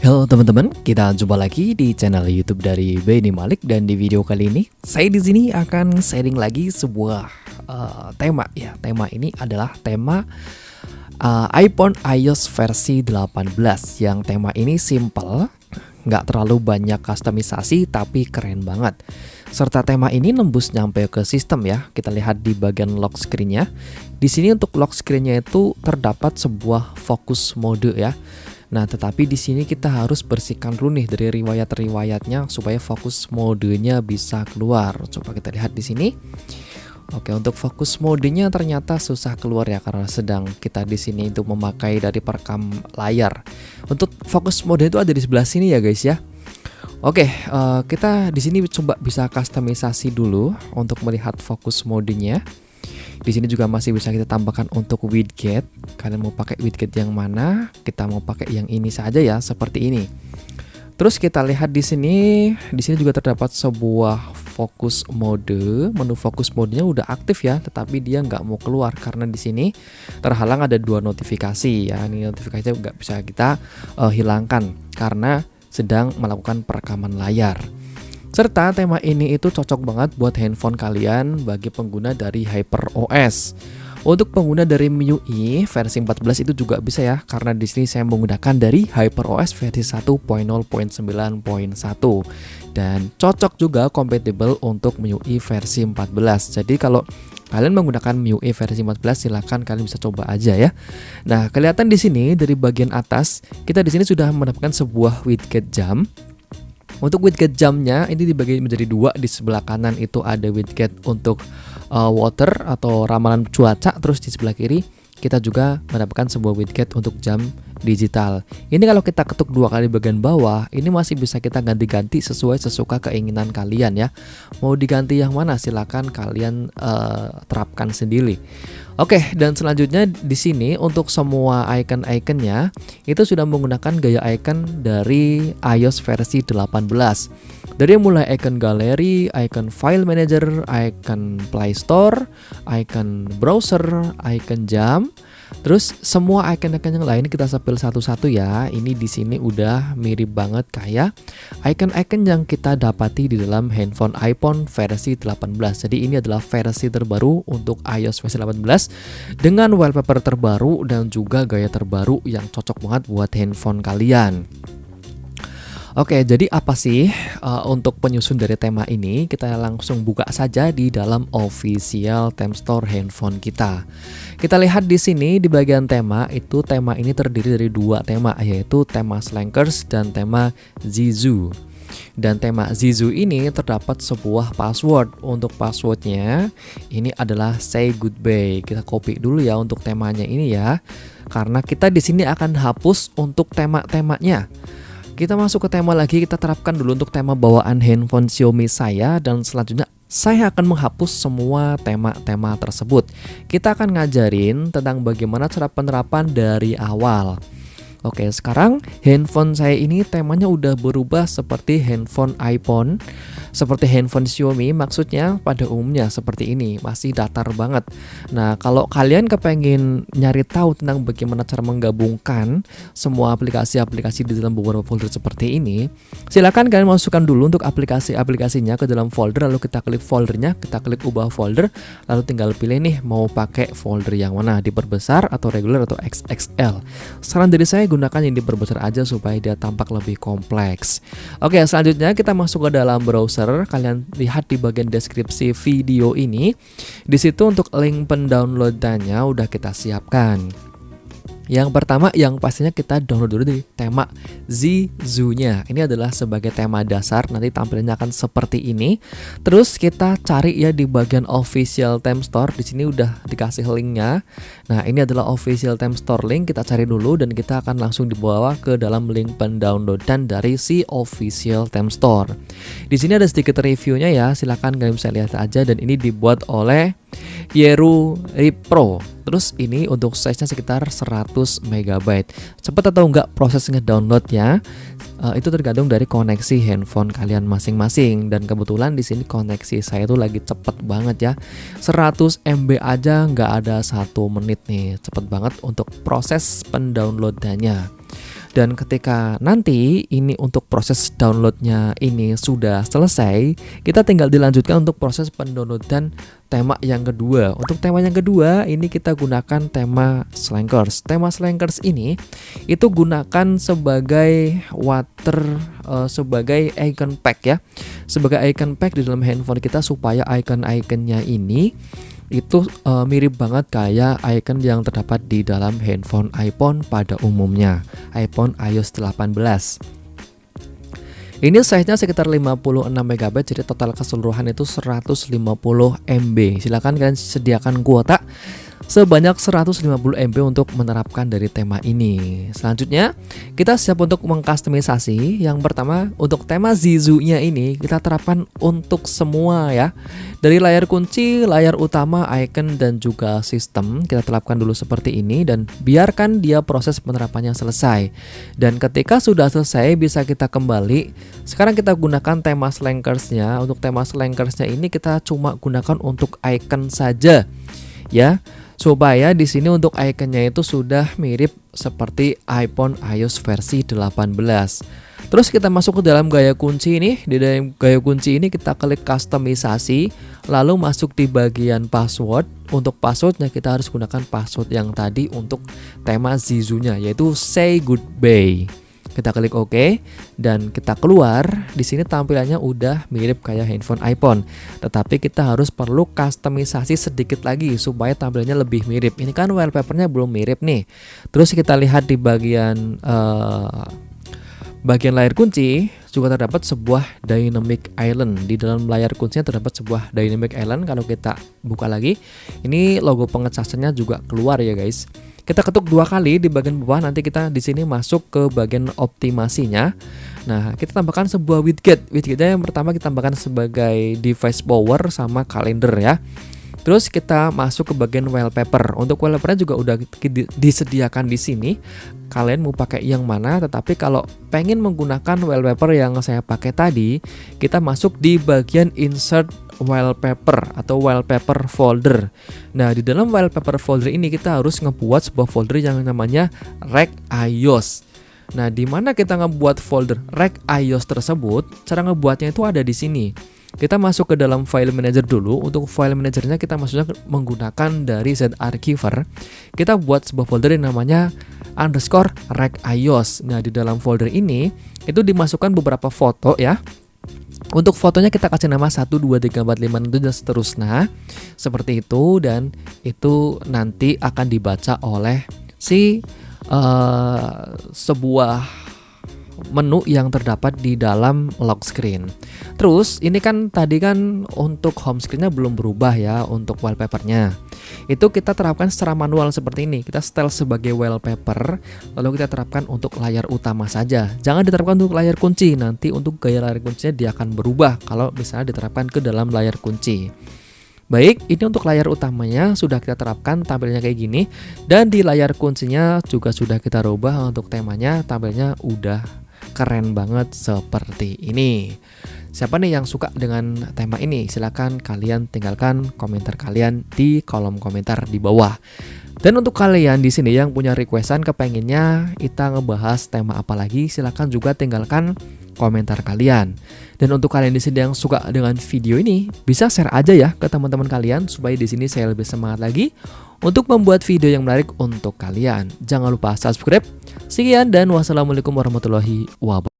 Halo teman-teman, kita jumpa lagi di channel YouTube dari Benny Malik, dan di video kali ini saya di sini akan sharing lagi sebuah tema ya. Tema ini adalah tema iPhone iOS versi 18. Yang tema ini simple, nggak terlalu banyak kustomisasi tapi keren banget. Serta tema ini nembus nyampe ke sistem ya. Kita lihat di bagian lock screen-nya. Di sini untuk lock screen-nya itu terdapat sebuah focus mode ya. Nah, tetapi di sini kita harus bersihkan dulu nih dari riwayat-riwayatnya supaya fokus modenya bisa keluar. Coba kita lihat di sini. Oke, untuk fokus modenya ternyata susah keluar ya karena sedang kita di sini untuk memakai dari perekam layar. Untuk fokus mode itu ada di sebelah sini ya guys ya. Oke, kita di sini coba bisa kustomisasi dulu untuk melihat fokus modenya. Di sini juga masih bisa kita tambahkan untuk widget. Kalian mau pakai widget yang mana? Kita mau pakai yang ini saja ya, seperti ini. Terus kita lihat di sini juga terdapat sebuah fokus mode. Menu fokus modenya udah aktif ya, tetapi dia nggak mau keluar karena di sini terhalang ada 2 notifikasi ya. Ini notifikasinya nggak bisa kita hilangkan karena sedang melakukan perekaman layar. Serta tema ini itu cocok banget buat handphone kalian bagi pengguna dari HyperOS. Untuk pengguna dari MIUI versi 14 itu juga bisa ya, karena di sini saya menggunakan dari HyperOS versi 1.0.9.1 dan cocok juga compatible untuk MIUI versi 14. Jadi kalau kalian menggunakan MIUI versi 14 silahkan kalian bisa coba aja ya. Nah, kelihatan di sini dari bagian atas kita di sini sudah mendapatkan sebuah widget jam. Untuk widget jamnya ini dibagi menjadi 2. Di sebelah kanan itu ada widget untuk water atau ramalan cuaca. Terus di sebelah kiri kita juga mendapatkan sebuah widget untuk jam digital. Ini kalau kita ketuk 2 kali bagian bawah, ini masih bisa kita ganti-ganti sesuai sesuka keinginan kalian ya. Mau diganti yang mana silakan kalian terapkan sendiri. Oke, dan selanjutnya di sini untuk semua icon-iconnya itu sudah menggunakan gaya icon dari iOS versi 18. Dari mulai icon galeri, icon file manager, icon Play Store, icon browser, icon jam, terus semua icon-icon yang lain kita sepil satu-satu ya. Ini di sini udah mirip banget kayak icon-icon yang kita dapati di dalam handphone iPhone versi 18. Jadi ini adalah versi terbaru untuk iOS versi 18 dengan wallpaper terbaru dan juga gaya terbaru yang cocok banget buat handphone kalian. Oke, jadi apa sih untuk penyusun dari tema ini? Kita langsung buka saja di dalam official theme store handphone kita. Kita lihat di sini di bagian tema itu, tema ini terdiri dari 2 tema, yaitu tema Slankers dan tema Zizu. Dan tema Zizu ini terdapat sebuah password. Untuk passwordnya ini adalah say goodbye. Kita copy dulu ya untuk temanya ini ya, karena kita di sini akan hapus untuk tema-temanya. Kita masuk ke tema lagi, kita terapkan dulu untuk tema bawaan handphone Xiaomi saya, dan selanjutnya saya akan menghapus semua tema-tema tersebut. Kita akan ngajarin tentang bagaimana cara penerapan dari awal. Oke, sekarang handphone saya ini temanya udah berubah seperti handphone iPhone, seperti handphone Xiaomi, maksudnya pada umumnya seperti ini, masih datar banget. Nah, kalau kalian kepengen nyari tahu tentang bagaimana cara menggabungkan semua aplikasi-aplikasi di dalam beberapa folder seperti ini, silakan kalian masukkan dulu untuk aplikasi-aplikasinya ke dalam folder, lalu kita klik foldernya, kita klik ubah folder, lalu tinggal pilih nih mau pakai folder yang mana, diperbesar atau regular atau XXL. Saran dari saya gunakan yang diperbesar aja supaya dia tampak lebih kompleks. Oke, selanjutnya kita masuk ke dalam browser. Kalian lihat di bagian deskripsi video ini. Di situ untuk link pendownloadannya udah kita siapkan. Yang pertama yang pastinya kita download dulu dari tema Zizu-nya. Ini adalah sebagai tema dasar, nanti tampilannya akan seperti ini. Terus kita cari ya di bagian official theme store. Di sini udah dikasih linknya. Nah, ini adalah official theme store link. Kita cari dulu dan kita akan langsung dibawa ke dalam link pendownloadan dari si official theme store. Di sini ada sedikit reviewnya ya. Silakan kalian bisa lihat aja, dan ini dibuat oleh Yeru Repro. Terus ini untuk size-nya sekitar 100 MB. Cepat atau enggak proses ngedownloadnya itu tergantung dari koneksi handphone kalian masing-masing, dan kebetulan di sini koneksi saya tuh lagi cepet banget ya. 100 MB aja nggak ada 1 menit nih, cepet banget untuk proses pendownloadannya. Dan ketika nanti ini untuk proses downloadnya ini sudah selesai, kita tinggal dilanjutkan untuk proses pendownloadan tema yang kedua. Untuk tema yang kedua ini kita gunakan tema Slankers. Tema Slankers ini itu gunakan sebagai sebagai icon pack ya. Sebagai icon pack di dalam handphone kita supaya icon-iconnya ini itu mirip banget kayak icon yang terdapat di dalam handphone iPhone pada umumnya, iPhone iOS 18. Ini size-nya sekitar 56 MB, jadi total keseluruhan itu 150 MB. Silahkan kalian sediakan kuota sebanyak 150 MB untuk menerapkan dari tema ini. Selanjutnya kita siap untuk mengkustomisasi. Yang pertama untuk tema Zizu-nya ini kita terapkan untuk semua ya. Dari layar kunci, layar utama, icon dan juga sistem kita terapkan dulu seperti ini dan biarkan dia proses penerapannya selesai. Dan ketika sudah selesai bisa kita kembali. Sekarang kita gunakan tema Slankers-nya. Untuk tema Slankers-nya ini kita cuma gunakan untuk icon saja ya. Supaya di sini untuk iconnya itu sudah mirip seperti iPhone iOS versi 18. Terus kita masuk ke dalam gaya kunci ini. Di dalam gaya kunci ini kita klik kustomisasi, lalu masuk di bagian password. Untuk passwordnya kita harus gunakan password yang tadi untuk tema Zizu-nya, yaitu say goodbye. Kita klik OK dan kita keluar. Di sini tampilannya udah mirip kayak handphone iPhone, tetapi kita harus perlu kustomisasi sedikit lagi supaya tampilannya lebih mirip. Ini kan wallpapernya belum mirip nih. Terus kita lihat di bagian layar kunci juga terdapat sebuah dynamic island. Di dalam layar kuncinya terdapat sebuah dynamic island. Kalau kita buka lagi, ini logo pengecasannya juga keluar ya guys. Kita ketuk 2 kali di bagian bawah, nanti kita di sini masuk ke bagian optimasinya. Nah, kita tambahkan sebuah widget. Widgetnya yang pertama kita tambahkan sebagai device power sama kalender ya. Terus kita masuk ke bagian wallpaper. Untuk wallpapernya juga udah disediakan di sini. Kalian mau pakai yang mana? Tetapi kalau pengen menggunakan wallpaper yang saya pakai tadi, kita masuk di bagian insert wallpaper atau wallpaper folder. Nah, di dalam wallpaper folder ini kita harus ngebuat sebuah folder yang namanya Rec iOS. Nah, di mana kita ngebuat folder Rec iOS tersebut? Cara ngebuatnya itu ada di sini. Kita masuk ke dalam file manager dulu. Untuk file manajernya kita masuknya menggunakan dari Z-Archiver. Kita buat sebuah folder yang namanya _rec iOS. Nah, di dalam folder ini itu dimasukkan beberapa foto ya. Untuk fotonya kita kasih nama 1, 2, 3, 4, 5, 6 dan seterusnya. Seperti itu, dan itu nanti akan dibaca oleh sebuah menu yang terdapat di dalam lock screen. Terus ini kan tadi kan untuk home screen-nya belum berubah ya untuk wallpapernya. Itu kita terapkan secara manual seperti ini. Kita setel sebagai wallpaper, lalu kita terapkan untuk layar utama saja. Jangan diterapkan untuk layar kunci. Nanti untuk gaya layar kuncinya dia akan berubah kalau misalnya diterapkan ke dalam layar kunci. Baik, ini untuk layar utamanya sudah kita terapkan tampilnya kayak gini. Dan di layar kuncinya juga sudah kita rubah untuk temanya, tampilnya udah keren banget seperti ini. Siapa nih yang suka dengan tema ini? Silahkan kalian tinggalkan komentar kalian di kolom komentar di bawah. Dan untuk kalian di sini yang punya requestan kepengennya kita ngebahas tema apa lagi, silahkan juga tinggalkan komentar kalian. Dan untuk kalian di sini yang suka dengan video ini, bisa share aja ya ke teman-teman kalian supaya di sini saya lebih semangat lagi untuk membuat video yang menarik untuk kalian. Jangan lupa subscribe. Sekian dan wassalamualaikum warahmatullahi wabarakatuh.